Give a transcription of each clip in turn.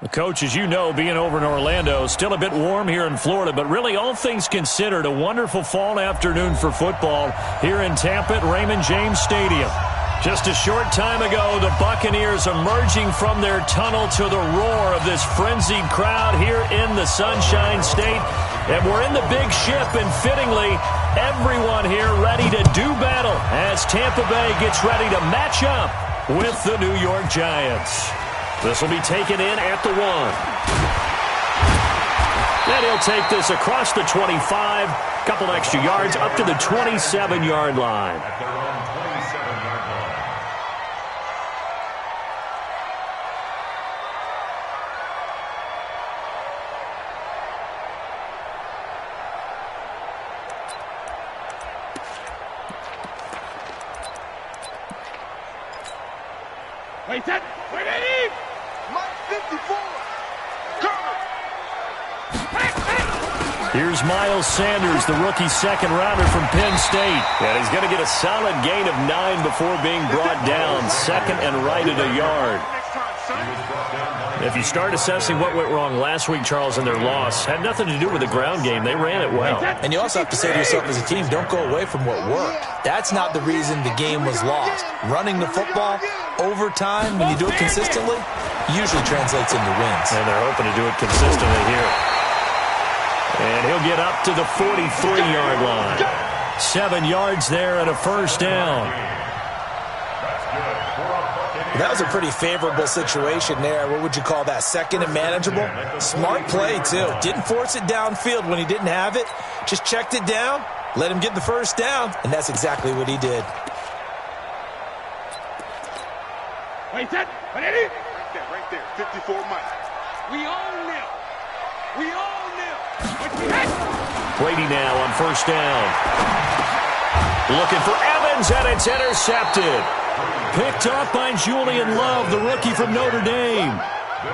Coach, as you know, being over in Orlando, still a bit warm here in Florida, but really all things considered, a wonderful fall afternoon for football here in Tampa at Raymond James Stadium. Just a short time ago, the Buccaneers emerging from their tunnel to the roar of this frenzied crowd here in the Sunshine State. And we're in the big ship, and fittingly, everyone here ready to do battle as Tampa Bay gets ready to match up with the New York Giants. This will be taken in at the 1. And he'll take this across the 25, couple extra yards up to the 27-yard line. Wait, set, wait, Eddie! Mike 54! Here's Miles Sanders, the rookie second-rounder from Penn State. And he's going to get a solid gain of 9 before being brought down. Second and right at a yard. If you start assessing what went wrong last week, Charles, in their loss, had nothing to do with the ground game. They ran it well. And you also have to say to yourself as a team, don't go away from what worked. That's not the reason the game was lost. Running the football over time, when you do it consistently, usually translates into wins. And they're hoping to do it consistently here. And he'll get up to the 43-yard line. 7 yards there and a first down. That was a pretty favorable situation there. What would you call that? Second and manageable? Smart play, too. Didn't force it downfield when he didn't have it. Just checked it down, let him get the first down, and that's exactly what he did. Wait, set, wait, Eddie! Right there, 54 Mike. We all kneel. We all kneel. Brady now on first down. Looking for Evans, and it's intercepted. Picked up by Julian Love, the rookie from Notre Dame.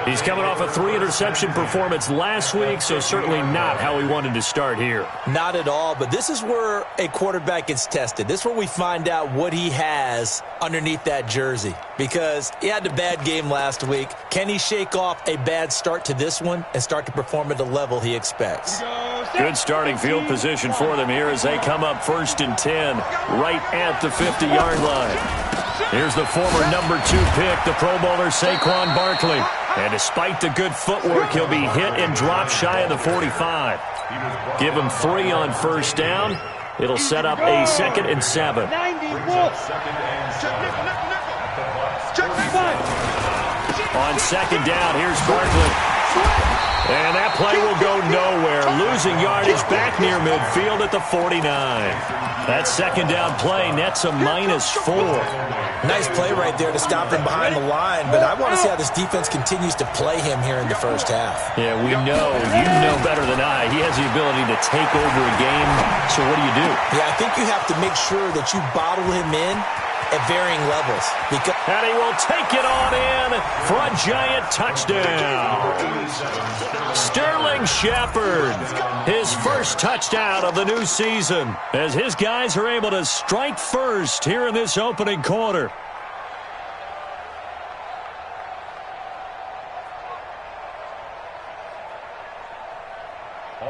He's coming off a 3-interception performance last week, so certainly not how he wanted to start here. Not at all, but this is where a quarterback gets tested. This is where we find out what he has underneath that jersey, because he had a bad game last week. Can he shake off a bad start to this one and start to perform at the level he expects? Good starting field position for them here as they come up 1st and 10 right at the 50-yard line. Here's the former number 2 pick, the Pro Bowler Saquon Barkley. And despite the good footwork, he'll be hit and dropped shy of the 45. Give him 3 on first down. It'll set up a 2nd and 7. On second down, here's Barkley. And that play will go nowhere. Losing yardage back near midfield at the 49. That second down play nets a -4. Nice play right there to stop him behind the line, but I want to see how this defense continues to play him here in the first half. Yeah, we know. You know better than I. He has the ability to take over a game. So what do? Yeah, I think you have to make sure that you bottle him in at varying levels. And he will take it on in for a Giant touchdown. Sterling Shepard, his first touchdown of the new season, as his guys are able to strike first here in this opening quarter.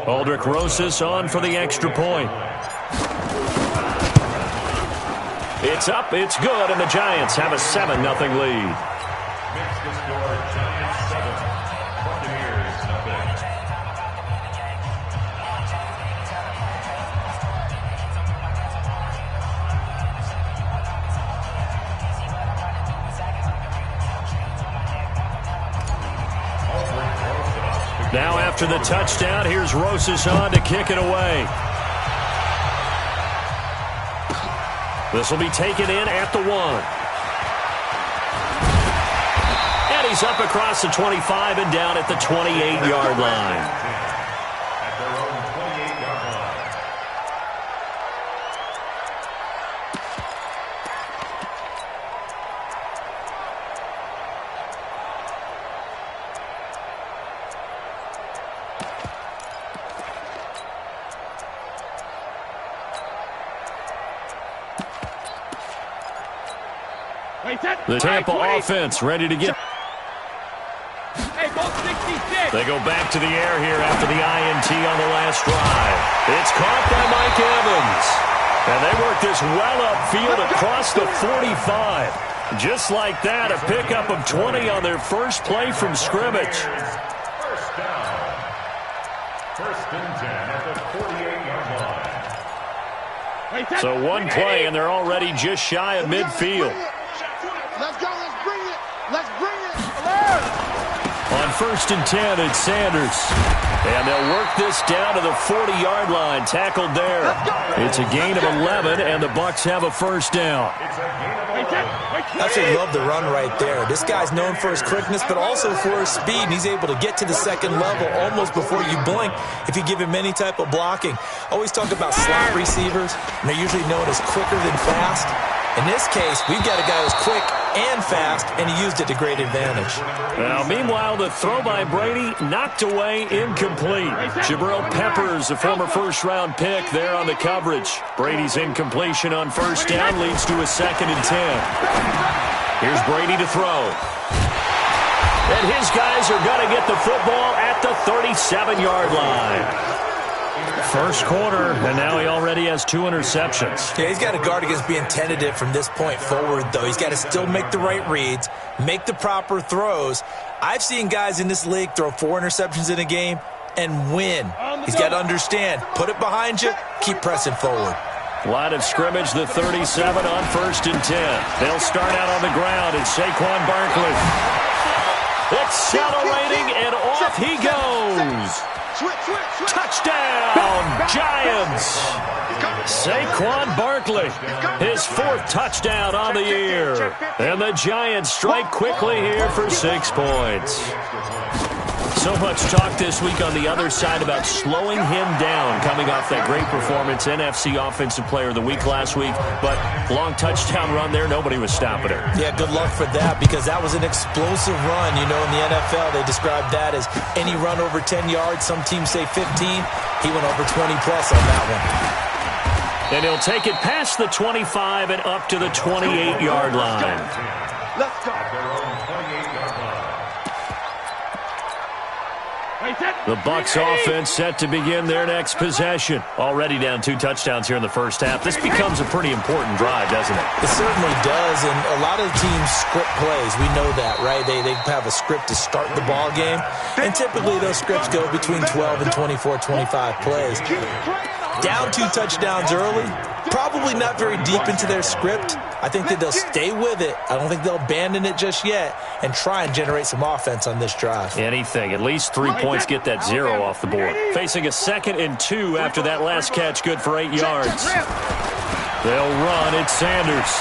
Aldrick Rosas on for the extra point. It's up, it's good, and the Giants have a 7-0 lead. Now after the touchdown, here's Rosas on to kick it away. This will be taken in at the 1. And he's up across the 25 and down at the 28-yard line. The Tampa offense ready to get. Hey, go 66. They go back to the air here after the INT on the last drive. It's caught by Mike Evans. And they work this well upfield across the 45. Just like that, a pickup of 20 on their first play from scrimmage. First down. First and 10 at the 48-yard line. So one play, and they're already just shy of midfield. Let's go. Let's bring it. Let's bring it. On first and 10, it's Sanders. And they'll work this down to the 40-yard line. Tackled there. It's a gain of 11, and the Bucs have a first down. I actually love the run right there. This guy's known for his quickness, but also for his speed. And he's able to get to the second level almost before you blink if you give him any type of blocking. Always talk about slot receivers, and they're usually known as quicker than fast. In this case, we've got a guy who's quick and fast, and he used it to great advantage. Now, meanwhile, the throw by Brady knocked away, incomplete. Jabril Peppers, a former first-round pick, there on the coverage. Brady's incompletion on first down leads to a 2nd and 10. Here's Brady to throw. And his guys are going to get the football at the 37-yard line. First quarter, and now he already has 2 interceptions. Yeah, he's got to guard against being tentative from this point forward, though. He's got to still make the right reads, make the proper throws. I've seen guys in this league throw 4 interceptions in a game and win. He's got to understand, put it behind you, keep pressing forward. Line of scrimmage, the 37 on first and 10. They'll start out on the ground, and Saquon Barkley. Accelerating, and off he goes. Touchdown, Giants! Saquon Barkley, his 4th touchdown on the year. And the Giants strike quickly here for 6 points. So much talk this week on the other side about slowing him down, coming off that great performance, NFC Offensive Player of the Week last week. But long touchdown run there, nobody was stopping it. Yeah, good luck for that, because that was an explosive run. You know, in the NFL, they describe that as any run over 10 yards. Some teams say 15. He went over 20-plus on that one. And he'll take it past the 25 and up to the 28-yard line. Let's go. The Bucs offense set to begin their next possession. Already down 2 touchdowns here in the first half. This becomes a pretty important drive, doesn't it? It certainly does, and a lot of teams script plays. We know that, right? They have a script to start the ball game, and typically those scripts go between 12 and 24, 25 plays. Down 2 touchdowns early, probably not very deep into their script. I think that they'll stay with it. I don't think they'll abandon it just yet and try and generate some offense on this drive. Anything. At least 3 points, get that 0 off the board. Facing a 2nd and 2 after that last catch, good for 8 yards. They'll run. It's Sanders.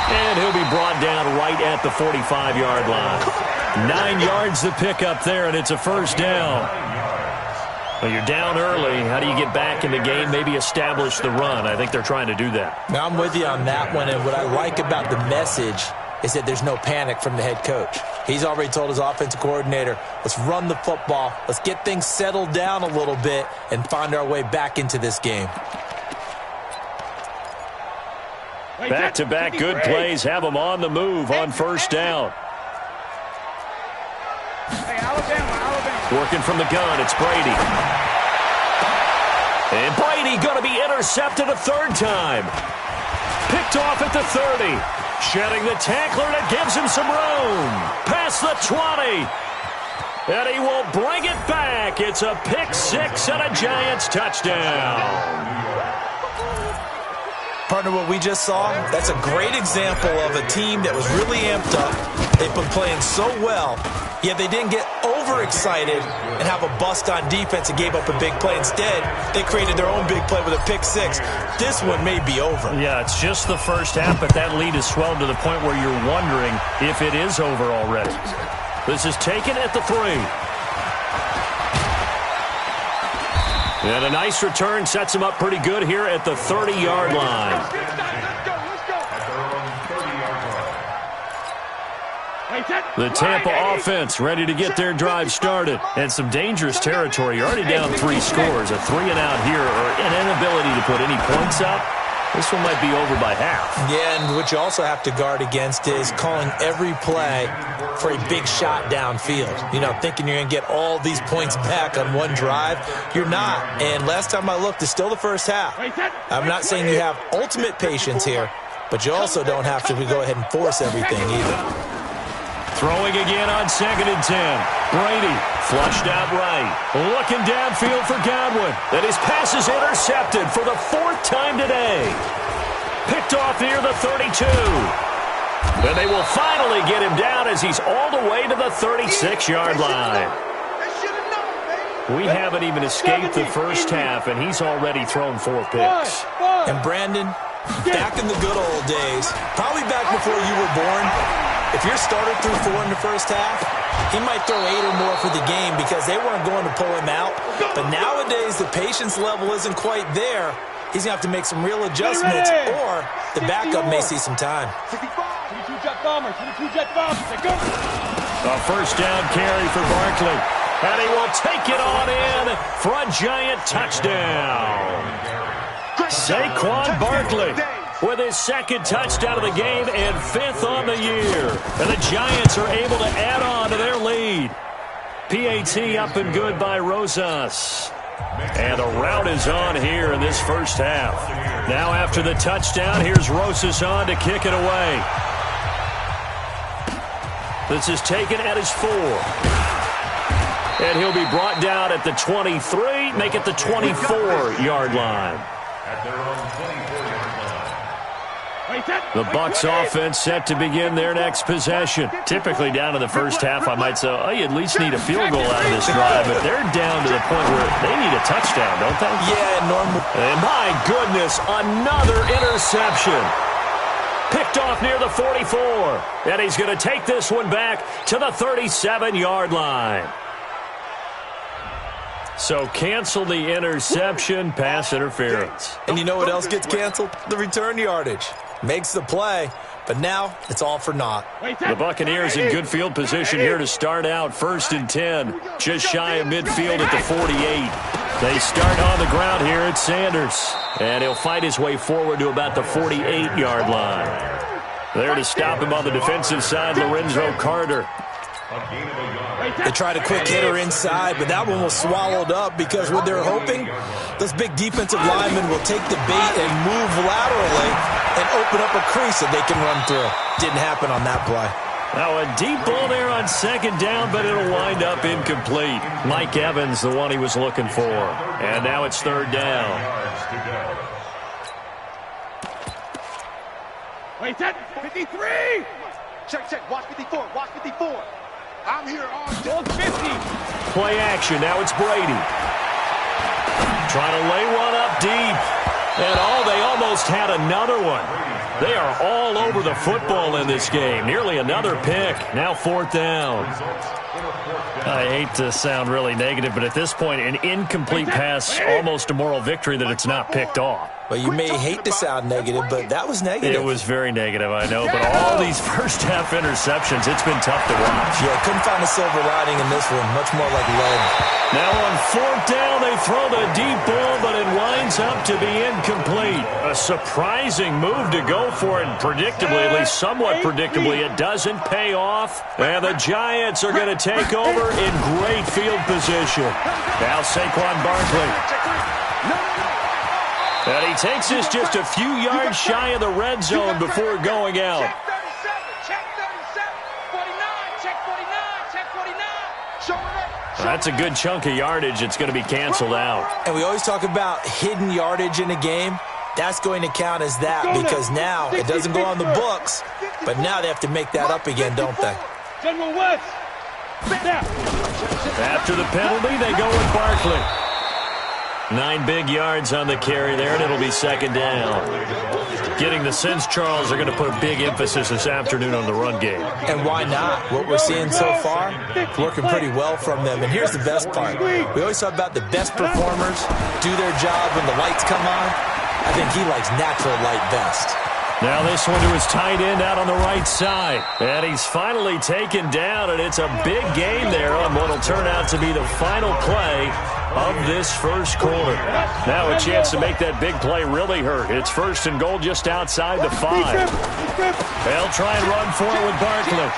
And he'll be brought down right at the 45-yard line. 9 yards to pick up there, and it's a first down. Well, you're down early. How do you get back in the game, maybe establish the run? I think they're trying to do that. Now, I'm with you on that one, and what I like about the message is that there's no panic from the head coach. He's already told his offensive coordinator, let's run the football, let's get things settled down a little bit and find our way back into this game. Back-to-back good plays have them on the move on first down. Hey, Alabama. Working from the gun, it's Brady. And Brady going to be intercepted a 3rd time. Picked off at the 30. Shedding the tackler, and it gives him some room. Past the 20. And he will bring it back. It's a pick-6 and a Giants touchdown. Partner, what we just saw, that's a great example of a team that was really amped up. They've been playing so well, yet they didn't get overexcited and have a bust on defense and gave up a big play. Instead, they created their own big play with a pick-6. This one may be over. Yeah, it's just the first half, but that lead has swelled to the point where you're wondering if it is over already. This is taken at the 3. And a nice return sets him up pretty good here at the 30-yard line. The Tampa offense ready to get their drive started. And some dangerous territory. You're already down 3 scores. A 3-and-out here, or an inability to put any points up. This one might be over by half. Yeah, and what you also have to guard against is calling every play for a big shot downfield. You know, thinking you're going to get all these points back on one drive. You're not. And last time I looked, it's still the first half. I'm not saying you have ultimate patience here, but you also don't have to go ahead and force everything either. Throwing again on 2nd and 10. Brady flushed out right. Looking downfield for Godwin. And his pass is intercepted for the 4th time today. Picked off near the 32. And they will finally get him down as he's all the way to the 36-yard line. We haven't even escaped the first half, and he's already thrown 4 picks. And Brandon, back in the good old days, probably back before you were born, if your starter threw 4 in the first half, he might throw 8 or more for the game because they weren't going to pull him out. But nowadays, the patience level isn't quite there. He's going to have to make some real adjustments, or the backup may see some time. A first down carry for Barkley. And he will take it on in for a giant touchdown. Saquon Barkley with his 2nd touchdown of the game and 5th on the year. And the Giants are able to add on to their lead. PAT up and good by Rosas. And the route is on here in this first half. Now after the touchdown, here's Rosas on to kick it away. This is taken at his 4. And he'll be brought down at the 23, make it the 24-yard line. At their own 24-yard line. The Bucs offense set to begin their next possession. Typically down in the first half, I might say, oh, you at least need a field goal out of this drive, but they're down to the point where they need a touchdown, don't they? Yeah, normal. And my goodness, another interception. Picked off near the 44. And he's going to take this one back to the 37-yard line. So cancel the interception, pass interference. And you know what else gets canceled? The return yardage. Makes the play, but now it's all for naught. The Buccaneers in good field position here to start out. 1st and 10, just shy of midfield at the 48. They start on the ground here at Sanders. And he'll fight his way forward to about the 48-yard line. There to stop him on the defensive side, Lorenzo Carter. They tried a quick hitter inside, but that one was swallowed up because what they're hoping, those big defensive linemen will take the bait and move laterally and open up a crease that they can run through. Didn't happen on that play. Now a deep ball there on 2nd down, but it'll wind up incomplete. Mike Evans, the one he was looking for. And now it's 3rd down. Wait, that 53! Check, watch 54, watch 54. I'm here on 50. Play action, now it's Brady. Trying to lay one up deep. And they almost had another one. They are all over the football in this game. Nearly another pick. Now 4th down. I hate to sound really negative, but at this point, an incomplete pass, almost a moral victory that it's not picked off. Well, you may hate to sound negative, but that was negative. It was very negative, I know. But all these first-half interceptions, it's been tough to watch. Yeah, couldn't find a silver lining in this one. Much more like lead. Now on 4th down, they throw the deep ball, but it winds up to be incomplete. A surprising move to go for it, and predictably, at least somewhat predictably, it doesn't pay off. And the Giants are going to take over in great field position. Now Saquon Barkley. And he takes this just a few yards shy of the red zone before going out. Check 37, 49, check 49, check 49. That's a good chunk of yardage. It's going to be canceled out. And we always talk about hidden yardage in a game. That's going to count as that because now it doesn't go on the books, but now they have to make that up again, don't they? General West. After the penalty, they go with Barkley. 9 big yards on the carry there, and it'll be 2nd down. Getting the sense, Charles, are going to put a big emphasis this afternoon on the run game. And why not? What we're seeing so far, working pretty well from them. And here's the best part. We always talk about the best performers do their job when the lights come on. I think he likes natural light best. Now this one to his tight end out on the right side. And he's finally taken down, and it's a big gain there on what will turn out to be the final play of this first quarter. Now a chance to make that big play really hurt. It's 1st and goal just outside the 5. They'll try and run for it with Barkley.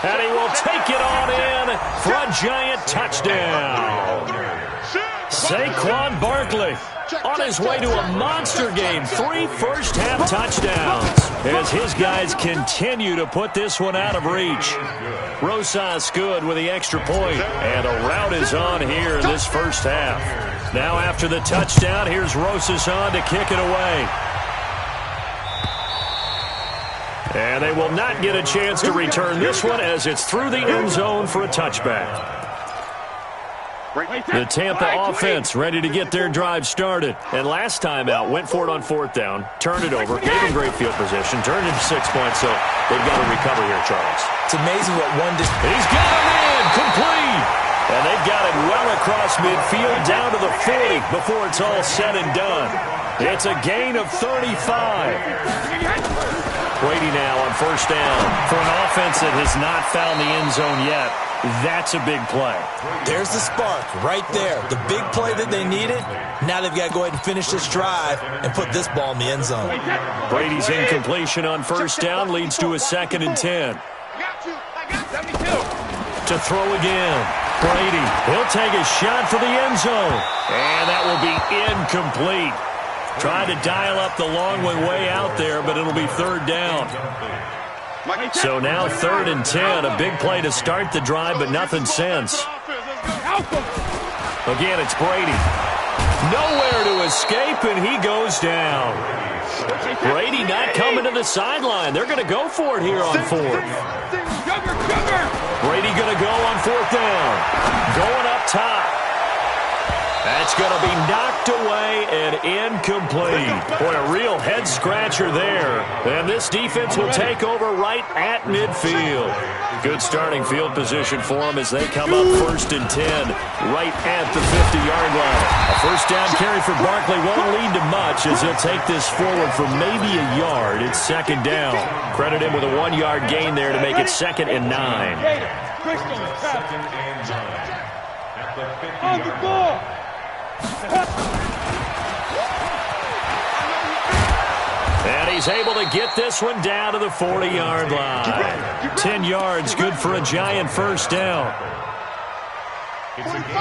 And he will take it on in for a giant touchdown. Saquon Barkley on his way to a monster game. 3 first-half touchdowns as his guys continue to put this one out of reach. Rosas good with the extra point, and a rout is on here in this first half. Now after the touchdown, here's Rosas on to kick it away. And they will not get a chance to return this one as it's through the end zone for a touchback. The Tampa offense ready to get their drive started. And last time out, went for it on 4th down, turned it over, gave them great field position, turned into 6 points, so they've got to recover here, Charles. It's amazing what one... He's got him in, complete! And they've got it well across midfield down to the 40 before it's all said and done. It's a gain of 35. Brady now on 1st down. For an offense that has not found the end zone yet, that's a big play. There's the spark right there. The big play that they needed. Now they've got to go ahead and finish this drive and put this ball in the end zone. Brady's incompletion on 1st down leads to a 2nd and 10. To throw again. Brady, he'll take a shot for the end zone. And that will be incomplete. Trying to dial up the long one way out there, but it'll be 3rd down. So now 3rd and 10. A big play to start the drive, but nothing since. Again, it's Brady. Nowhere to escape, and he goes down. Brady not coming to the sideline. They're going to go for it here on 4th. Brady going to go on 4th down. Going up top. That's going to be knocked away and incomplete. Boy, a real head-scratcher there. And this defense will take over right at midfield. Good starting field position for them as they come up 1st and 10, right at the 50-yard line. A 1st down carry for Barkley won't lead to much as he'll take this forward for maybe a yard. It's 2nd down. Credit him with a 1-yard gain there to make it 2nd and 9. On the ball. And he's able to get this one down to the 40-yard line. 10 yards, good for a giant 1st down.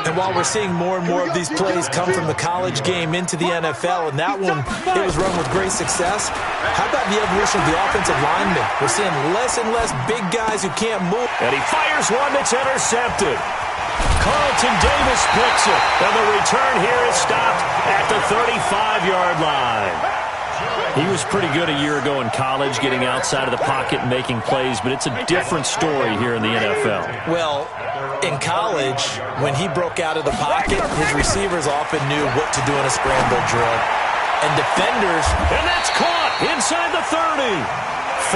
And while we're seeing more and more of these plays come from the college game into the NFL, and that one, it was run with great success, how about the evolution of the offensive linemen? We're seeing less and less big guys who can't move. And he fires one that's intercepted. Carlton Davis picks it, and the return here is stopped at the 35-yard line. He was pretty good a year ago in college, getting outside of the pocket and making plays, but it's a different story here in the NFL. Well, in college, when he broke out of the pocket, his receivers often knew what to do in a scramble drill. And defenders... And that's caught inside the 30.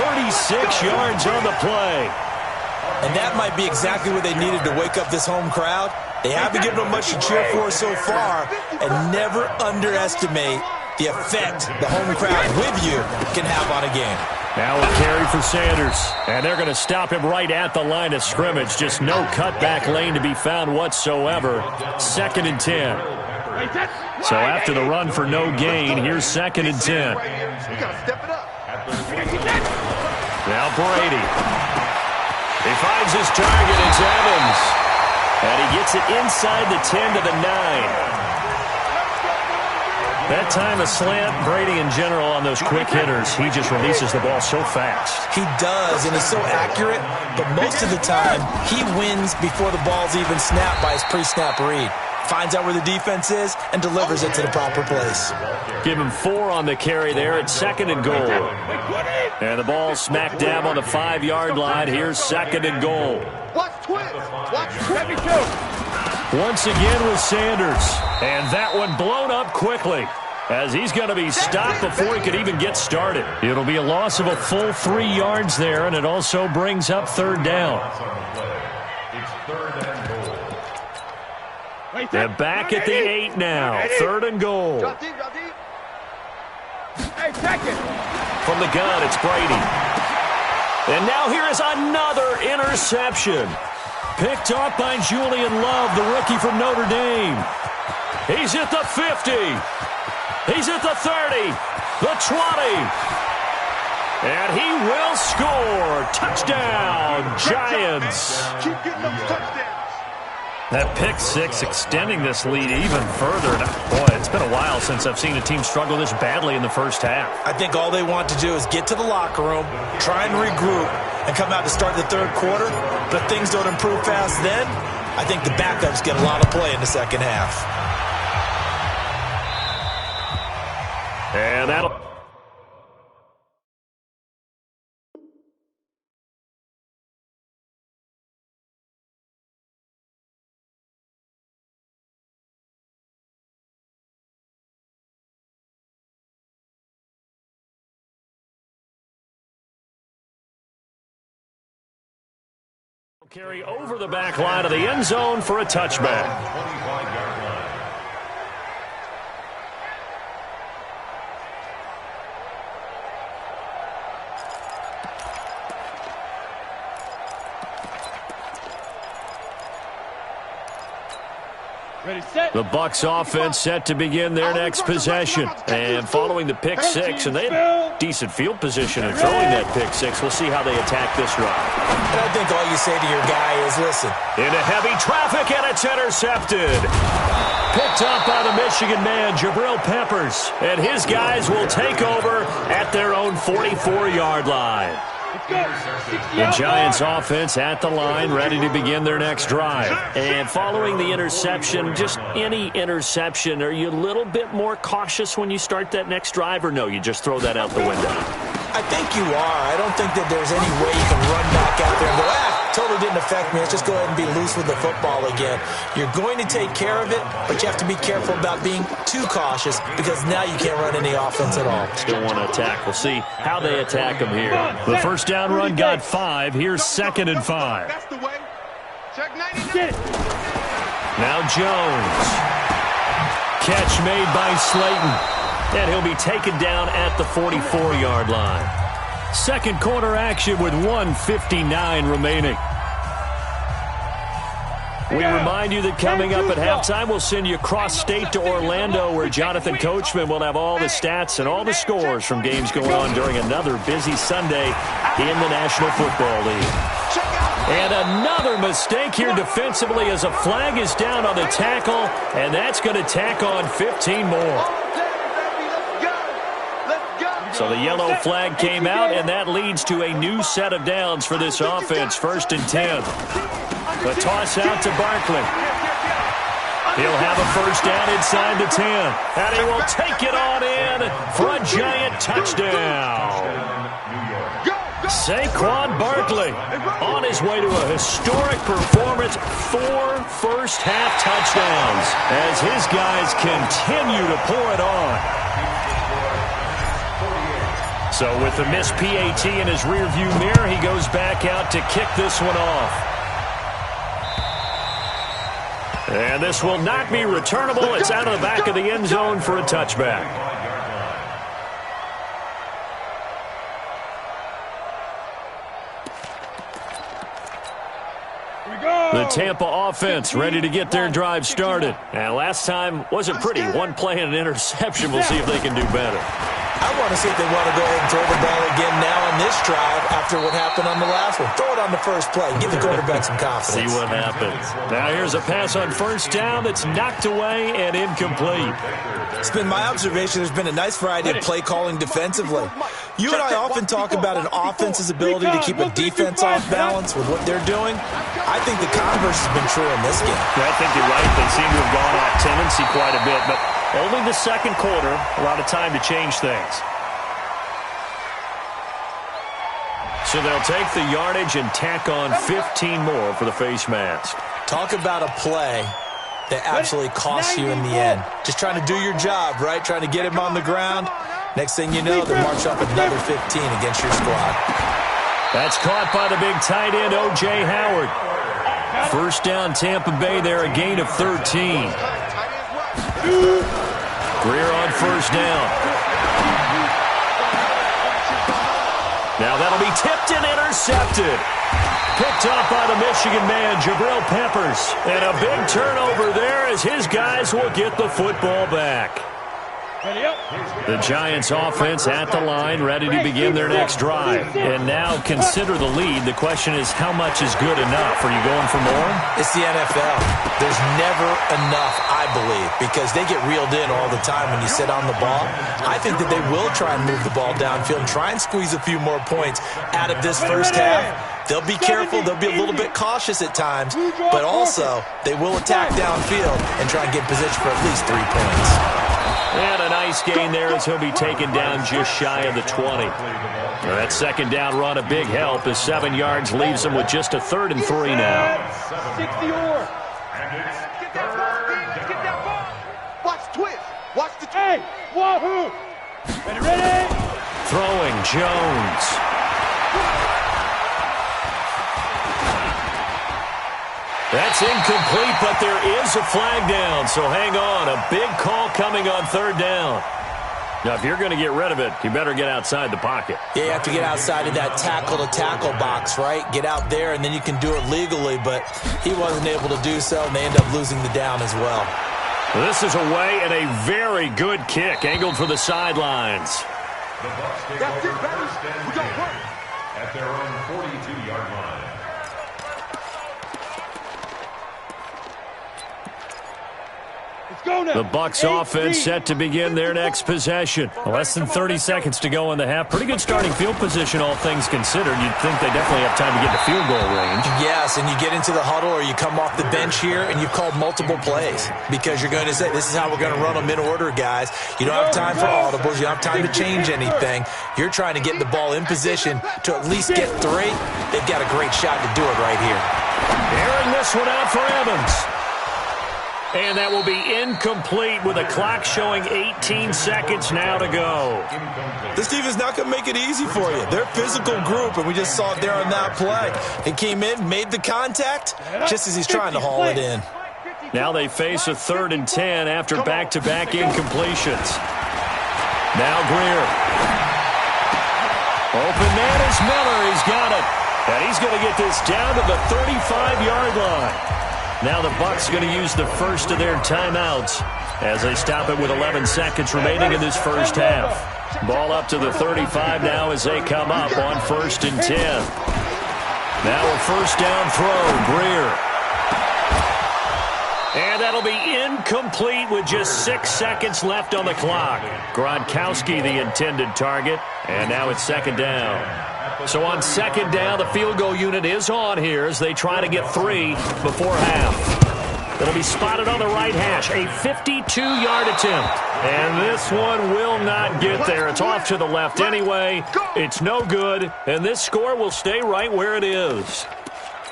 36 yards on the play. And that might be exactly what they needed to wake up this home crowd. They haven't given them much to cheer for so far, and never underestimate the effect the home crowd with you can have on a game. Now a carry for Sanders, and they're going to stop him right at the line of scrimmage. Just no cutback lane to be found whatsoever. 2nd and 10. So after the run for no gain, here's 2nd and 10. Now Brady. He finds his target, it's Evans. And he gets it inside the 10 to the 9. That time a slant, Brady in general on those quick hitters, he just releases the ball so fast. He does, and he's so accurate, but most of the time he wins before the ball's even snapped by his pre-snap read. Finds out where the defense is and delivers it to the proper place. Give him 4 on the carry there at 2nd and goal. And the ball smack dab on the 5-yard line. Here's 2nd and goal. Once again with Sanders. And that one blown up quickly as he's going to be stopped before he could even get started. It'll be a loss of a full 3 yards there, and it also brings up 3rd down. They're back at the 8 now. 3rd and goal. Hey, check it. From the gun, it's Brady. And now here is another interception. Picked off by Julian Love, the rookie from Notre Dame. He's at the 50. He's at the 30. The 20. And he will score. Touchdown, Giants. Keep getting those touchdowns. That pick six extending this lead even further. Boy, it's been a while since I've seen a team struggle this badly in the first half. I think all they want to do is get to the locker room, try and regroup, and come out to start the third quarter. But if things don't improve fast then, I think the backups get a lot of play in the second half. And that'll... carry over the back line of the end zone for a touchback. 25-yard line. Ready, set. The Bucs offense set to begin their next possession. And following the pick six, and they had decent field position in throwing that pick six. We'll see how they attack this drive. And I think all you say to your guy is, listen. Into heavy traffic, and it's intercepted. Picked up by the Michigan man, Jabril Peppers. And his guys will take over at their own 44-yard line. The Giants offense at the line, ready to begin their next drive. And following the interception, just any interception, are you a little bit more cautious when you start that next drive, or no, you just throw that out the window? I think you are. I don't think that there's any way you can run back out there and go, totally didn't affect me. Let's just go ahead and be loose with the football again. You're going to take care of it, but you have to be careful about being too cautious because now you can't run any offense at all. Still want to attack. We'll see how they attack them here. The first down run got 5. Here's 2nd and 5. That's the way. Check 99. Now Jones. Catch made by Slayton. And he'll be taken down at the 44-yard line. Second quarter action with 1:59 remaining. We remind you that coming up at halftime, we'll send you cross-state to Orlando, where Jonathan Coachman will have all the stats and all the scores from games going on during another busy Sunday in the National Football League. And another mistake here defensively as a flag is down on the tackle, and that's going to tack on 15 more. So the yellow flag came out, and that leads to a new set of downs for this offense. 1st and 10. The toss out to Barkley. He'll have a first down inside the 10. And he will take it on in for a Giant touchdown. Saquon Barkley on his way to a historic performance. 4 first-half touchdowns as his guys continue to pour it on. So with the missed PAT in his rearview mirror, he goes back out to kick this one off. And this will not be returnable. It's out of the back of the end zone for a touchback. The Tampa offense ready to get their drive started. And last time wasn't pretty. One play and an interception. We'll see if they can do better. I want to see if they want to go ahead and throw the ball again now on this drive after what happened on the last one. Throw it on the first play. Give the quarterback some confidence. See what happens. Now here's a pass on first down that's knocked away and incomplete. It's been my observation there's been a nice variety of play calling defensively. You and I often talk about an offense's ability to keep a defense off balance with what they're doing. I think the converse has been true in this game. Yeah, I think you're right. They seem to have gone off tendency quite a bit, but only the second quarter, a lot of time to change things. So they'll take the yardage and tack on 15 more for the face mask. Talk about a play that absolutely costs you in the end. Just trying to do your job, right? Trying to get him on the ground. Next thing you know, they march up another 15 against your squad. That's caught by the big tight end, O.J. Howard. First down, Tampa Bay there, a gain of 13. Greer on first down. Now that'll be tipped and intercepted. Picked up by the Michigan man, Jabril Peppers. And a big turnover there as his guys will get the football back. The Giants offense at the line, ready to begin their next drive. And now consider the lead. The question is, how much is good enough? Are you going for more? It's the NFL. There's never enough, I believe, because they get reeled in all the time when you sit on the ball. I think that they will try and move the ball downfield and try and squeeze a few more points out of this first half. They'll be careful. They'll be a little bit cautious at times, but also they will attack downfield and try and get position for at least 3 points. And a nice gain there as he'll be taken down just shy of the 20. That second down run, a big help as 7 yards leaves them with just a 3rd and 3 now. 60-or. Get that ball. Watch twist. Watch the twist. Hey, wahoo. Ready? Throwing Jones. That's incomplete, but there is a flag down, so hang on. A big call coming on 3rd down. Now, if you're going to get rid of it, you better get outside the pocket. Yeah, you have to get outside of that tackle-to-tackle box, right? Get out there, and then you can do it legally, but he wasn't able to do so, and they end up losing the down as well. This is away and a very good kick, angled for the sidelines. The Bucs take over first and 10 at their own 42-yard line. The Bucs offense set to begin their next possession. Less than 30 seconds to go in the half. Pretty good starting field position, all things considered. You'd think they definitely have time to get to field goal range. Yes, and you get into the huddle or you come off the bench here and you've called multiple plays because you're going to say, this is how we're going to run them in order, guys. You don't have time for audibles. You don't have time to change anything. You're trying to get the ball in position to at least get 3. They've got a great shot to do it right here. Airing this one out for Evans. And that will be incomplete with a clock showing 18 seconds now to go. This team is not going to make it easy for you. They're a physical group, and we just saw it there on that play. He came in, made the contact, just as he's trying to haul it in. Now they face a 3rd and 10 after back-to-back incompletions. Now Greer. Open man is Miller. He's got it. And he's going to get this down to the 35-yard line. Now the Bucs going to use the first of their timeouts as they stop it with 11 seconds remaining in this first half. Ball up to the 35 now as they come up on 1st and 10. Now a first down throw, Greer. And that'll be incomplete with just 6 seconds left on the clock. Gronkowski the intended target, and now it's 2nd down. So on 2nd down, the field goal unit is on here as they try to get 3 before half. It'll be spotted on the right hash, a 52-yard attempt. And this one will not get there. It's off to the left anyway. It's no good, and this score will stay right where it is.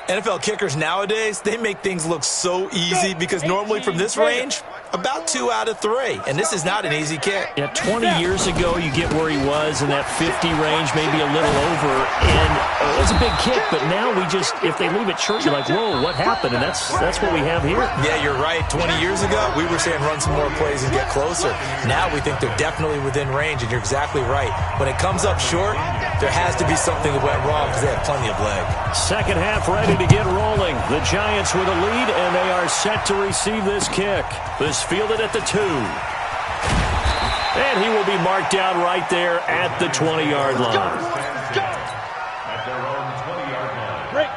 NFL kickers nowadays, they make things look so easy because normally from this range, about 2 out of 3. And this is not an easy kick. Yeah, 20 years ago, you get where he was in that 50 range, maybe a little over. And it was a big kick, but now we just, if they leave it short, you're like, whoa, what happened? And that's what we have here. Yeah, you're right. 20 years ago, we were saying run some more plays and get closer. Now we think they're definitely within range, and you're exactly right. When it comes up short, there has to be something that went wrong because they have plenty of leg. Second half ready to get rolling. The Giants with a lead, and they are set to receive this kick. This fielded at the 2. And he will be marked down right there at the 20-yard line.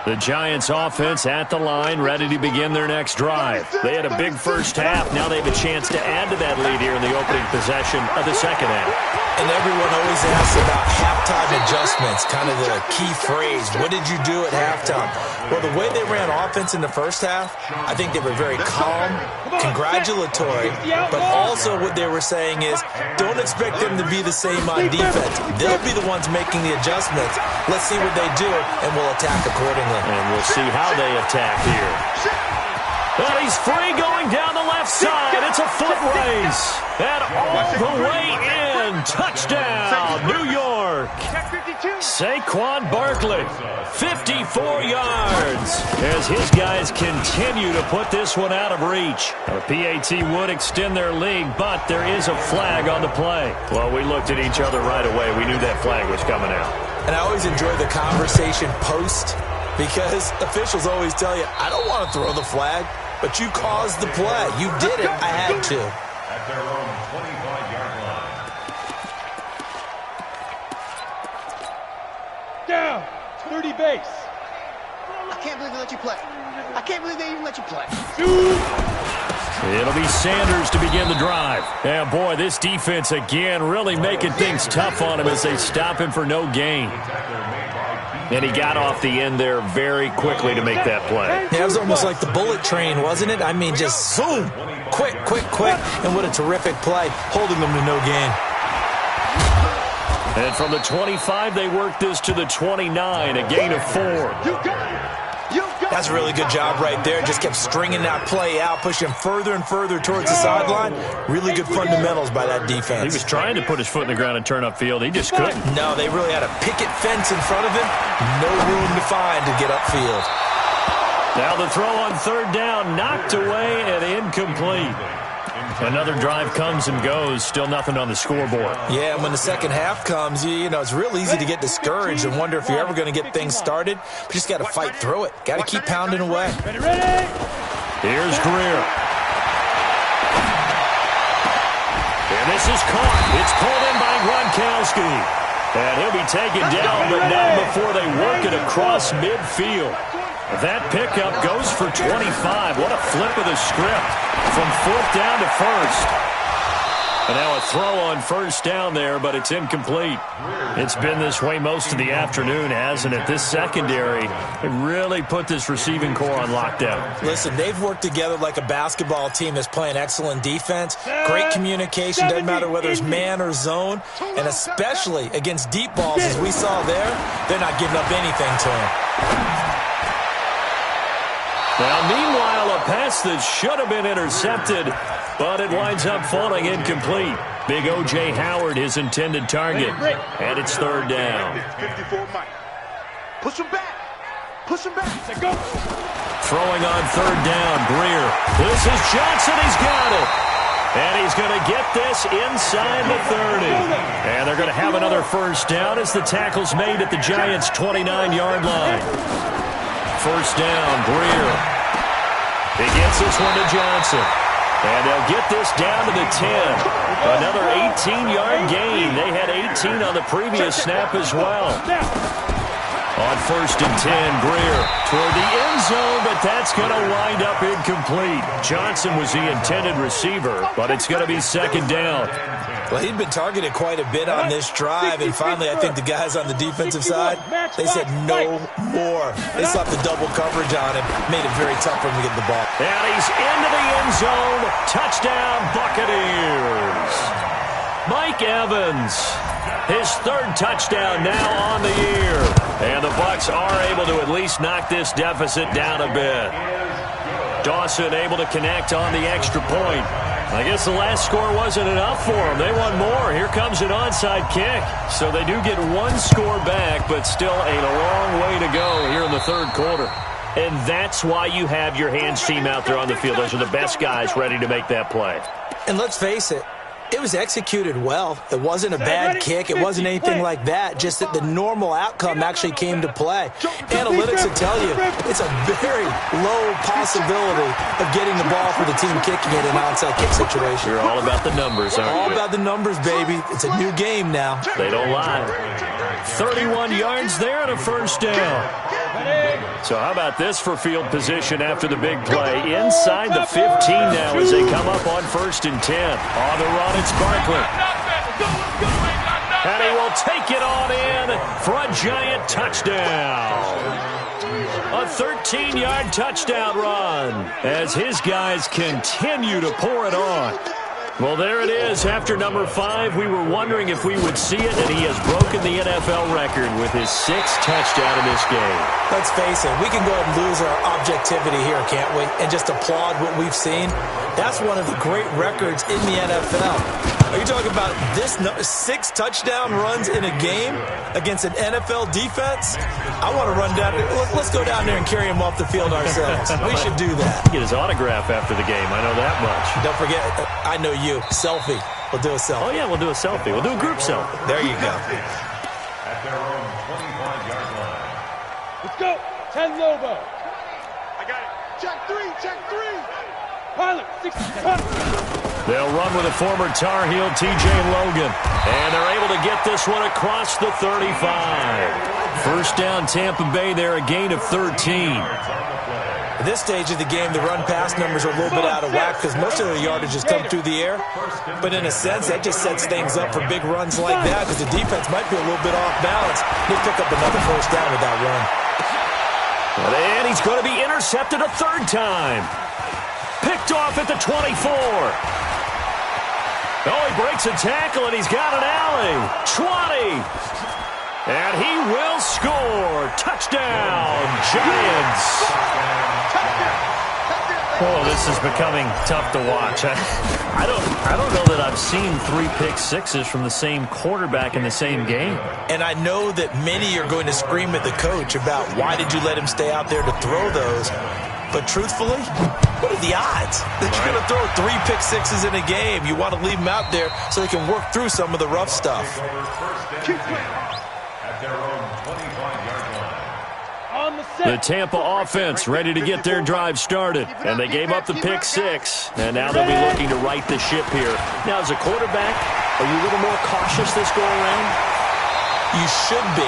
The Giants offense at the line, ready to begin their next drive. They had a big first half. Now they have a chance to add to that lead here in the opening possession of the second half. And everyone always asks about halftime adjustments, kind of the key phrase. What did you do at halftime? Well, the way they ran offense in the first half, I think they were very calm, congratulatory, but also what they were saying is, don't expect them to be the same on defense. They'll be the ones making the adjustments. Let's see what they do, and we'll attack accordingly. And we'll see how they attack here. And he's free going down the left side. It's a foot race. And all the way in. Touchdown, New York. Saquon Barkley, 54 yards. As his guys continue to put this one out of reach. The PAT would extend their lead, but there is a flag on the play. Well, we looked at each other right away. We knew that flag was coming out. And I always enjoy the conversation post because officials always tell you, I don't want to throw the flag, but you caused the play. You did it. I had to. At their own 25-yard line. Down. 30 base. I can't believe they let you play. I can't believe they even let you play. It'll be Sanders to begin the drive. Yeah, boy, this defense again really making things tough on him as they stop him for no gain. And he got off the end there very quickly to make that play. Yeah, it was almost like the bullet train, wasn't it? I mean, just zoom, quick, quick, quick, and what a terrific play, holding them to no gain. And from the 25, they work this to the 29, a gain of 4. That's a really good job right there. Just kept stringing that play out, pushing him further and further towards the sideline. Really good fundamentals by that defense. He was trying to put his foot in the ground and turn upfield. He just couldn't. No, they really had a picket fence in front of him. No room to find to get upfield. Now the throw on third down, knocked away and incomplete. Another drive comes and goes, still nothing on the scoreboard. Yeah, and when the second half comes, you know, it's real easy to get discouraged and wonder if you're ever going to get things started. But you just got to fight through it. Got to keep pounding away. Here's Greer. And this is caught. It's pulled in by Gronkowski. And he'll be taken down, but not before they work it across midfield. That pickup goes for 25. What a flip of the script from fourth down to first. And now a throw on first down there, but it's incomplete. It's been this way most of the afternoon, hasn't it? This secondary really put this receiving core on lockdown. Listen, they've worked together like a basketball team that's playing excellent defense. Great communication, doesn't matter whether it's man or zone. And especially against deep balls, as we saw there, they're not giving up anything to him. Now, meanwhile, a pass that should have been intercepted, but it winds up falling incomplete. Big O.J. Howard, his intended target, and it's third down. 54 Mike. Push him back. Push him back. Go. Throwing on third down, Greer. This is Johnson. He's got it. And he's going to get this inside the 30. And they're going to have another first down as the tackle's made at the Giants' 29-yard line. First down, Greer. He gets this one to Johnson. And they'll get this down to the 10. Another 18-yard gain. They had 18 on the previous snap as well. On first and 10, Greer toward the end zone, but that's going to wind up incomplete. Johnson was the intended receiver, but it's going to be second down. Well, he'd been targeted quite a bit on this drive, and finally I think the guys on the defensive side, they said no more. They slapped the double coverage on him, made it very tough for him to get the ball. And he's into the end zone. Touchdown, Buccaneers. Mike Evans, his third touchdown now on the year. And the Bucs are able to at least knock this deficit down a bit. Dawson able to connect on the extra point. I guess the last score wasn't enough for them. They want more. Here comes an onside kick. So they do get one score back, but still a long way to go here in the third quarter. And that's why you have your hands team out there on the field. Those are the best guys ready to make that play. And let's face it, it was executed well. It wasn't a bad kick. It wasn't anything like that. Just that the normal outcome actually came to play. Analytics will tell you it's a very low possibility of getting the ball for the team kicking it in an onside kick situation. You're all about the numbers, aren't you? All about the numbers, baby. It's a new game now. They don't lie. 31 yards there and a first down. So how about this for field position after the big play? Inside the 15 now as they come up on first and 10. On the run, it's Barkley. And he will take it on in for a giant touchdown. A 13-yard touchdown run as his guys continue to pour it on. Well, there it is. After number 5, we were wondering if we would see it, and he has broken the NFL record with his 6th touchdown in this game. Let's face it, we can go ahead and lose our objectivity here, can't we? And just applaud what we've seen. That's one of the great records in the NFL. Are you talking about this 6 touchdown runs in a game against an NFL defense? I want to run down. Let's go down there and carry him off the field ourselves. We should do that. Get his autograph after the game. I know that much. Don't forget, I know you. Selfie. We'll do a selfie. Oh, yeah, we'll do a selfie. We'll do a group selfie. There you go. At their own 10 Lobo. I got it. Check three. Pilot, 6. They'll run with a former Tar Heel, T.J. Logan. And they're able to get this one across the 35. First down, Tampa Bay there, a gain of 13. At this stage of the game, the run-pass numbers are a little bit out of whack because most of their yardage has come through the air. But in a sense, that just sets things up for big runs like that because the defense might be a little bit off balance. They pick up another first down with that run. And he's going to be intercepted a third time. Picked off at the 24. Oh, he breaks a tackle, and he's got an alley. 20. And he will score. Touchdown, Giants. Oh, this is becoming tough to watch. I don't know that I've seen 3 pick sixes from the same quarterback in the same game. And I know that many are going to scream at the coach about why did you let him stay out there to throw those. But truthfully, what are the odds that you're going to throw 3 pick sixes in a game? You want to leave them out there so they can work through some of the rough stuff. At their own 25-yard line. The Tampa offense ready to get their drive started. And they gave up the pick 6. And now they'll be looking to right the ship here. Now, as a quarterback, are you a little more cautious this go around? You should be,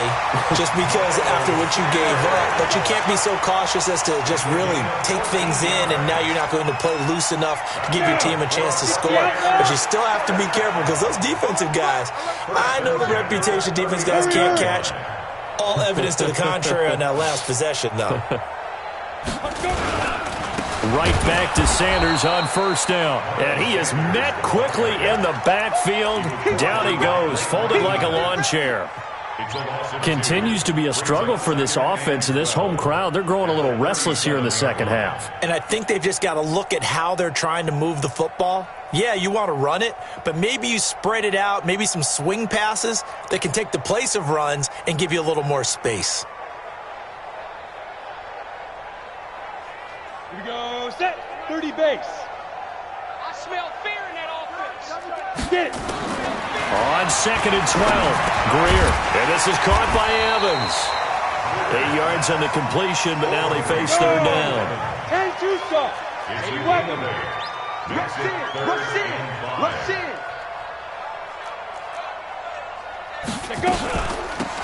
just because after what you gave up. But you can't be so cautious as to just really take things in, and now you're not going to play loose enough to give your team a chance to score. But you still have to be careful because those defensive guys, I know the reputation defense guys can't catch. All evidence to the contrary on that last possession, though. Right back to Sanders on first down. And he is met quickly in the backfield. Down he goes, folded like a lawn chair. Continues to be a struggle for this offense and this home crowd. They're growing a little restless here in the second half. And I think they've just got to look at how they're trying to move the football. Yeah, you want to run it, but maybe you spread it out, maybe some swing passes that can take the place of runs and give you a little more space. Here we go, set, 30 base. I smell fear in that offense. Get it. On 2nd and 12, Greer. And this is caught by Evans. 8 yards on the completion, but now they face third down. And Tucson. Hey, welcome. Rush in. Go.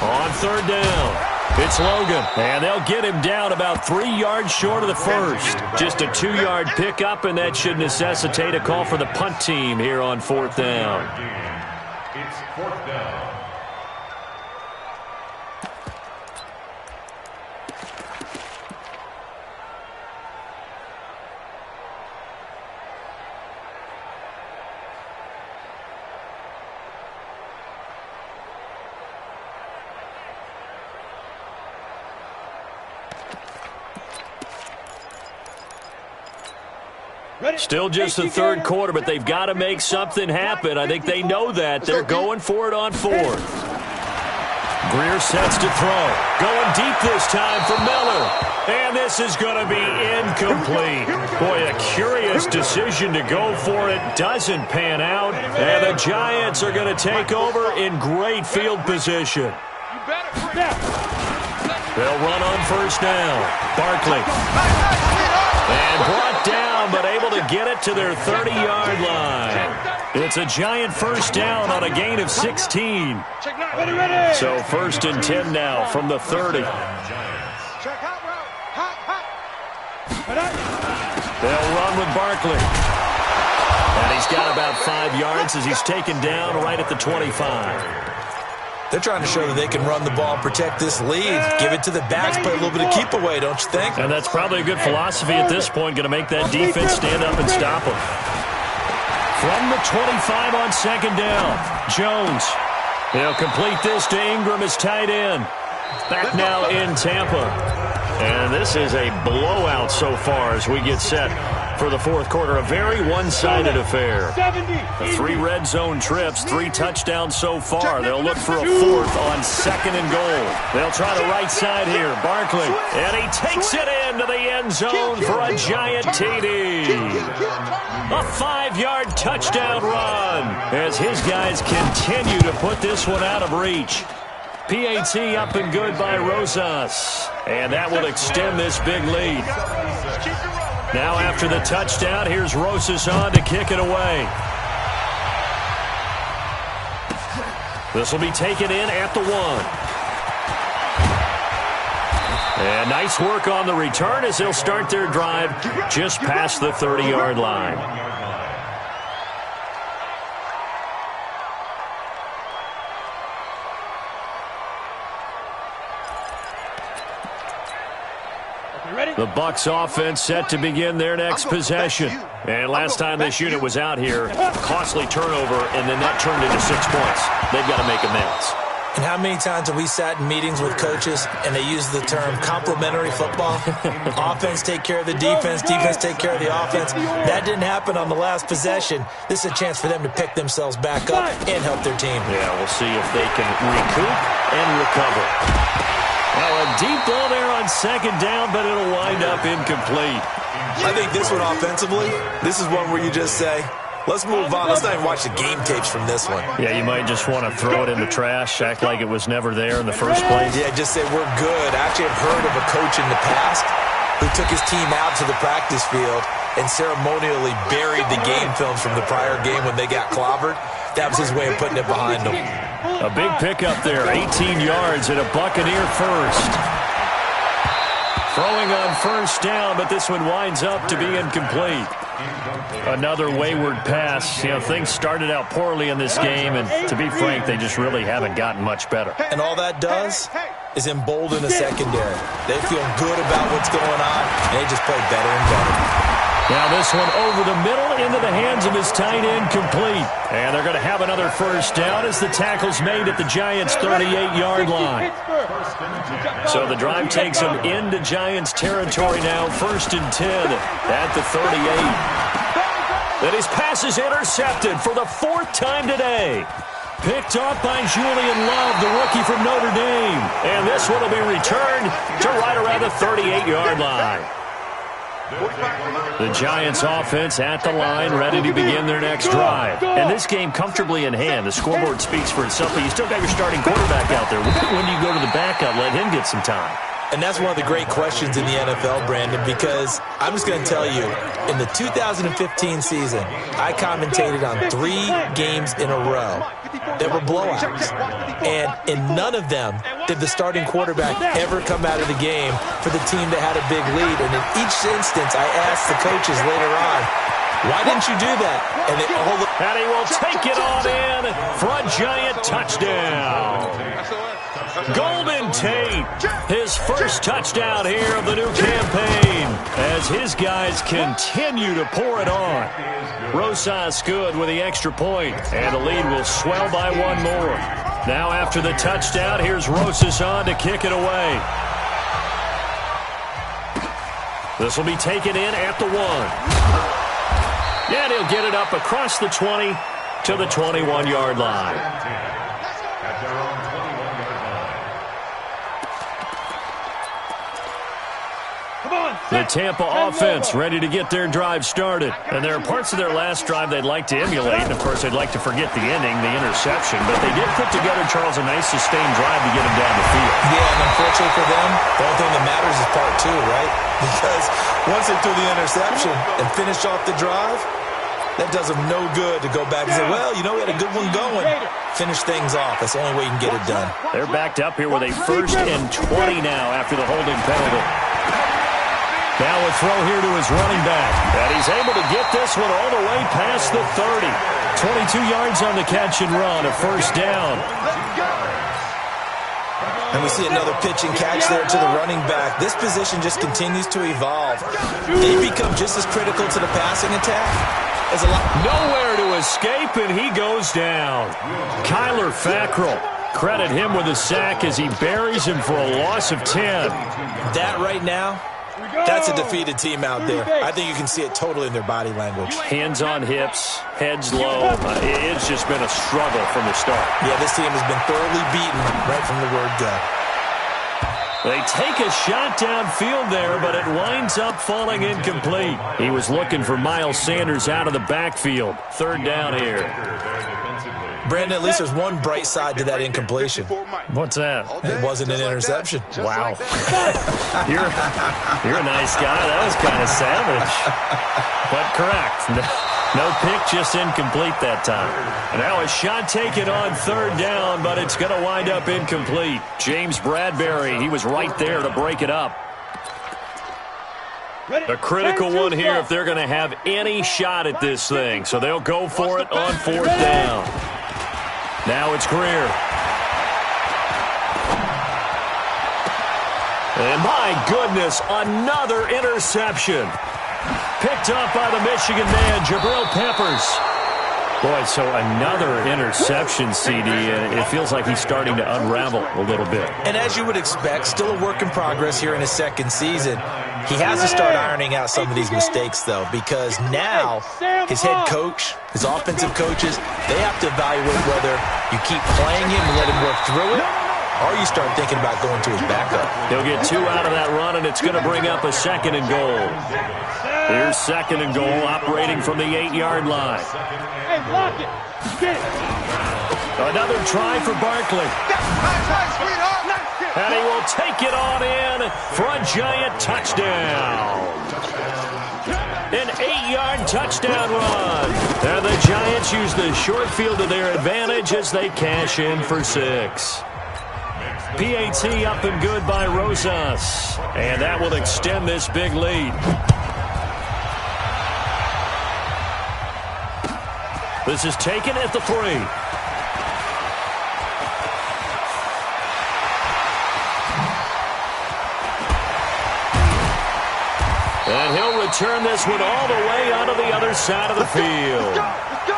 On third down, it's Logan. And they'll get him down about 3 yards short of the first. Just a 2-yard pickup, and that should necessitate a call for the punt team here on 4th down. It's 4th down. Still just the third quarter, but they've got to make something happen. I think they know that. They're going for it on 4th. Greer sets to throw. Going deep this time for Miller. And this is going to be incomplete. Boy, a curious decision to go for it. Doesn't pan out. And the Giants are going to take over in great field position. They'll run on first down. Barkley. And brought down, but able to get it to their 30-yard line. It's a Giant first down on a gain of 16. So 1st and 10 now from the 30. They'll run with Barkley. And he's got about 5 yards as he's taken down right at the 25. They're trying to show that they can run the ball, protect this lead, give it to the backs, play a little bit of keep away, don't you think? And that's probably a good philosophy at this point, going to make that defense stand up and stop them. From the 25 on 2nd down, Jones. He'll complete this to Ingram as tight end. Back now in Tampa. And this is a blowout so far as we get set for the 4th quarter. A very one-sided affair. 3 red zone trips, 3 touchdowns so far. They'll look for a 4th on 2nd and goal. They'll try the right side here. Barkley. And he takes it into the end zone for a Giant TD. A 5-yard touchdown run as his guys continue to put this one out of reach. PAT up and good by Rosas. And that will extend this big lead. Now after the touchdown, here's Rosas on to kick it away. This will be taken in at the 1. And nice work on the return as they'll start their drive just past the 30-yard line. The Bucs offense set to begin their next possession. And last time this unit was out here, costly turnover, and then that turned into 6 points. They've got to make amends. And how many times have we sat in meetings with coaches and they use the term complementary football? Offense take care of the defense, defense take care of the offense. That didn't happen on the last possession. This is a chance for them to pick themselves back up and help their team. Yeah, we'll see if they can recoup and recover. Now a deep ball there on second down, but it'll wind up incomplete. I think this one offensively, this is one where you just say, let's move on. Let's not even watch the game tapes from this one. Yeah, you might just want to throw it in the trash, act like it was never there in the first place. Yeah, just say we're good. I actually have heard of a coach in the past who took his team out to the practice field and ceremonially buried the game film from the prior game when they got clobbered. That was his way of putting it behind them. A big pickup there, 18 yards and a Buccaneer first. Throwing on first down, but this one winds up to be incomplete. Another wayward pass. You know, things started out poorly in this game, and to be frank, they just really haven't gotten much better. And all that does is embolden the secondary. They feel good about what's going on, and they just play better and better. Now this one over the middle into the hands of his tight end, complete. And they're going to have another first down as the tackle's made at the Giants' 38-yard line. So the drive takes them into Giants territory now, 1st and 10 at the 38. Then his pass is intercepted for the 4th time today. Picked off by Julian Love, the rookie from Notre Dame. And this one will be returned to right around the 38-yard line. The Giants offense at the line, ready to begin their next drive. And this game comfortably in hand. The scoreboard speaks for itself, but you still got your starting quarterback out there. When do you go to the backup, let him get some time? And that's one of the great questions in the NFL, Brandon, because I'm just going to tell you, in the 2015 season, I commentated on 3 games in a row that were blowouts. And in none of them did the starting quarterback ever come out of the game for the team that had a big lead. And in each instance, I asked the coaches later on, why didn't you do that? And they all looked. And he will take it on in for a Giant touchdown. Golden Tate, his first touchdown here of the new campaign as his guys continue to pour it on. Rosas good with the extra point, and the lead will swell by 1 more. Now after the touchdown, here's Rosas on to kick it away. This will be taken in at the 1. And he'll get it up across the 20 to the 21-yard line. At their own 21-yard line. The Tampa offense ready to get their drive started. And there are parts of their last drive they'd like to emulate. And, of course, they'd like to forget the ending, the interception. But they did put together, Charles, a nice sustained drive to get them down the field. Yeah, and unfortunately for them, the only thing that matters is part 2, right? Because once they threw the interception and finished off the drive, that does them no good to go back and say, well, you know, we had a good one going. Finish things off. That's the only way you can get it done. They're backed up here with a 1st and 20 now after the holding penalty. Now a throw here to his running back. And he's able to get this one all the way past the 30. 22 yards on the catch and run, a first down. And we see another pitch and catch there to the running back. This position just continues to evolve. They become just as critical to the passing attack as a lot. Nowhere to escape, and he goes down. Kyler Fackrell, credit him with a sack as he buries him for a loss of 10. That right now, that's a defeated team out there. I think you can see it totally in their body language. Hands on hips, heads low. It's just been a struggle from the start. Yeah, this team has been thoroughly beaten right from the word go. They take a shot downfield there, but it winds up falling incomplete. He was looking for Miles Sanders out of the backfield. 3rd down here. Brandon, at least there's one bright side to that incompletion. What's that? It wasn't an interception. Wow. You're a nice guy. That was kind of savage. But correct. No pick, just incomplete that time. And now a shot taken on third down, but it's going to wind up incomplete. James Bradbury, he was right there to break it up. A critical one here if they're going to have any shot at this thing. So they'll go for it on fourth down. Now it's Greer. And my goodness, another interception. Picked up by the Michigan man, Jabril Peppers. Boy, so another interception, CD, and it feels like he's starting to unravel a little bit. And as you would expect, still a work in progress here in his second season. He has to start ironing out some of these mistakes, though, because now his head coach, his offensive coaches, they have to evaluate whether you keep playing him and let him work through it, or you start thinking about going to his backup. He'll get 2 out of that run, and it's going to bring up a second and goal. Here's second and goal, operating from the 8-yard line. Hey, block it. Get it. Another try for Barkley. And he will take it on in for a Giant touchdown. An 8-yard touchdown run. And the Giants use the short field to their advantage as they cash in for 6. PAT up and good by Rosas. And that will extend this big lead. This is taken at the 3. And he'll return this one all the way out of the other side of the field.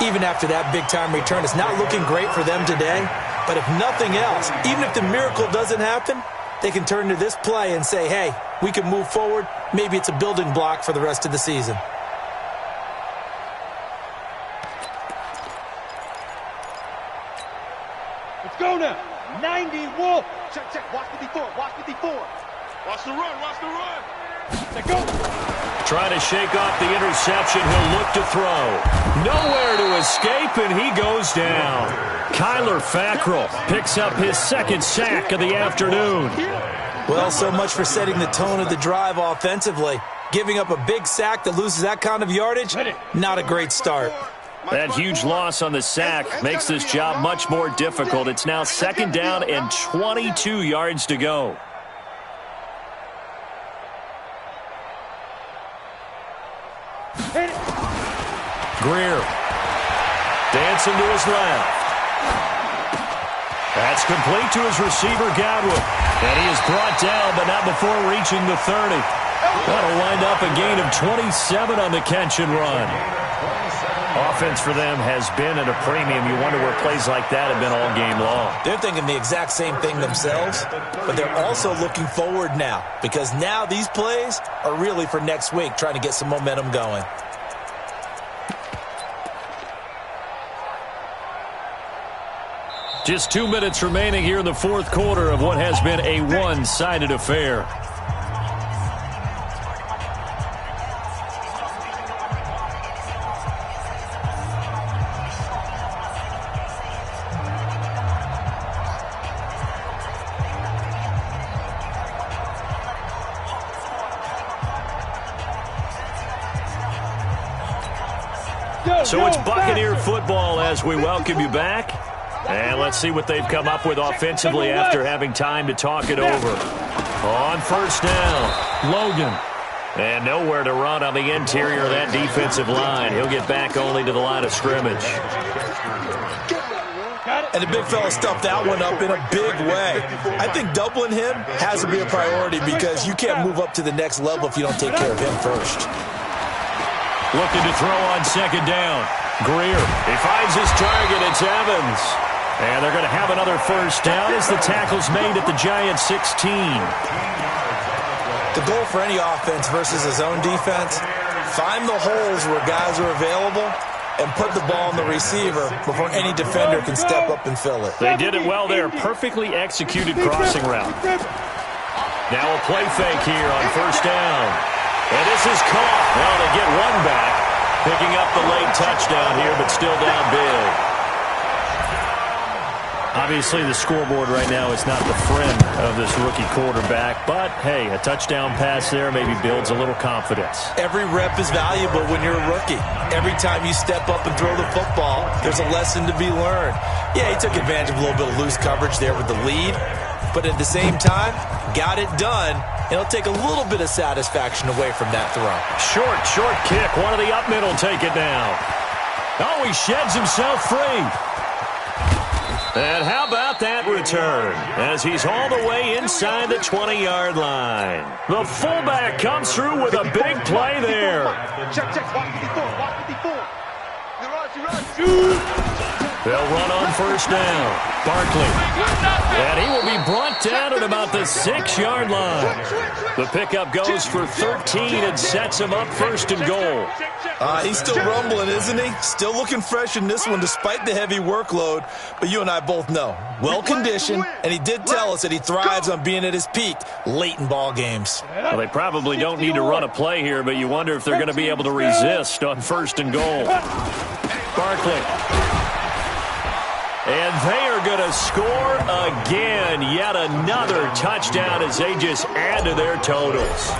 Even after that big-time return, it's not looking great for them today. But if nothing else, even if the miracle doesn't happen, they can turn to this play and say, hey, we can move forward. Maybe it's a building block for the rest of the season. Let's go now. 90 Wolf. Check, check. Watch 54. Watch 54. Watch the run. Watch the run. Let's go. Trying to shake off the interception. He'll look to throw. Nowhere to escape, and he goes down. Kyler Fackrell picks up his second sack of the afternoon. Well, so much for setting the tone of the drive offensively. Giving up a big sack that loses that kind of yardage, not a great start. That huge loss on the sack makes this job much more difficult. It's now second down and 22 yards to go. Greer dancing to his left. That's complete to his receiver, Godwin. And he is brought down, but not before reaching the 30. That'll wind up a gain of 27 on the catch and run. Offense for them has been at a premium. You wonder where plays like that have been all game long. They're thinking the exact same thing themselves, but they're also looking forward now, because now these plays are really for next week, trying to get some momentum going. Just 2 minutes remaining here in the fourth quarter of what has been a one-sided affair. So it's Buccaneer football as we welcome you back. And let's see what they've come up with offensively after having time to talk it over. On first down, Logan. And nowhere to run on the interior of that defensive line. He'll get back only to the line of scrimmage. And the big fella stuffed that one up in a big way. I think doubling him has to be a priority because you can't move up to the next level if you don't take care of him first. Looking to throw on second down. Greer, he finds his target. It's Evans. And they're going to have another first down as the tackle's made at the Giants' 16. The goal for any offense versus his own defense, find the holes where guys are available and put the ball on the receiver before any defender can step up and fill it. They did it well there. Perfectly executed crossing route. Now a play fake here on first down. And this is caught. Well, they get one back. Picking up the late touchdown here, but still down big. Obviously, the scoreboard right now is not the friend of this rookie quarterback, but, hey, a touchdown pass there maybe builds a little confidence. Every rep is valuable when you're a rookie. Every time you step up and throw the football, there's a lesson to be learned. Yeah, he took advantage of a little bit of loose coverage there with the lead, but at the same time, got it done, and it'll take a little bit of satisfaction away from that throw. Short kick. One of the up middle take it down. Oh, he sheds himself free. And how about that return as he's all the way inside the 20-yard line. The fullback comes through with a big play there. Check. Watch 54. They'll run on first down. Barkley. And he will be brought down at about the 6-yard line. The pickup goes for 13 and sets him up first and goal. He's still rumbling, isn't he? Still looking fresh in this one despite the heavy workload. But you and I both know, well-conditioned, and he did tell us that he thrives on being at his peak late in ball games. Well, they probably don't need to run a play here, but you wonder if they're going to be able to resist on first and goal. Barkley. And they are going to score again. Yet another touchdown as they just add to their totals.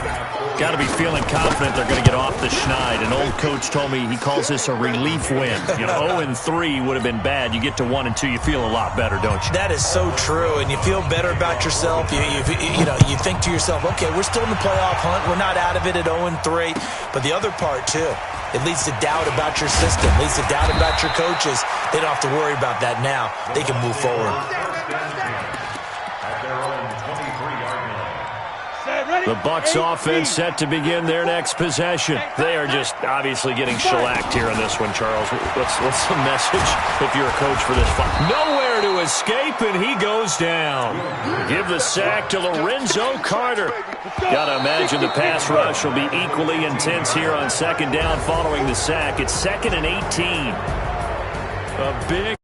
Got to be feeling confident they're going to get off the schneid. An old coach told me he calls this a relief win. 0-3 would have been bad. You get to 1-2, you feel a lot better, don't you? That is so true, and you feel better about yourself. You think to yourself, okay, we're still in the playoff hunt. We're not out of it at 0-3. But the other part, too, it leads to doubt about your system, leads to doubt about your coaches. They don't have to worry about that now. They can move forward. The Bucs offense set to begin their next possession. They are just obviously getting shellacked here in this one, Charles. What's the message if you're a coach for this fight? Nowhere to escape, and he goes down. Give the sack to Lorenzo Carter. Gotta imagine the pass rush will be equally intense here on second down following the sack. It's 2nd and 18. A big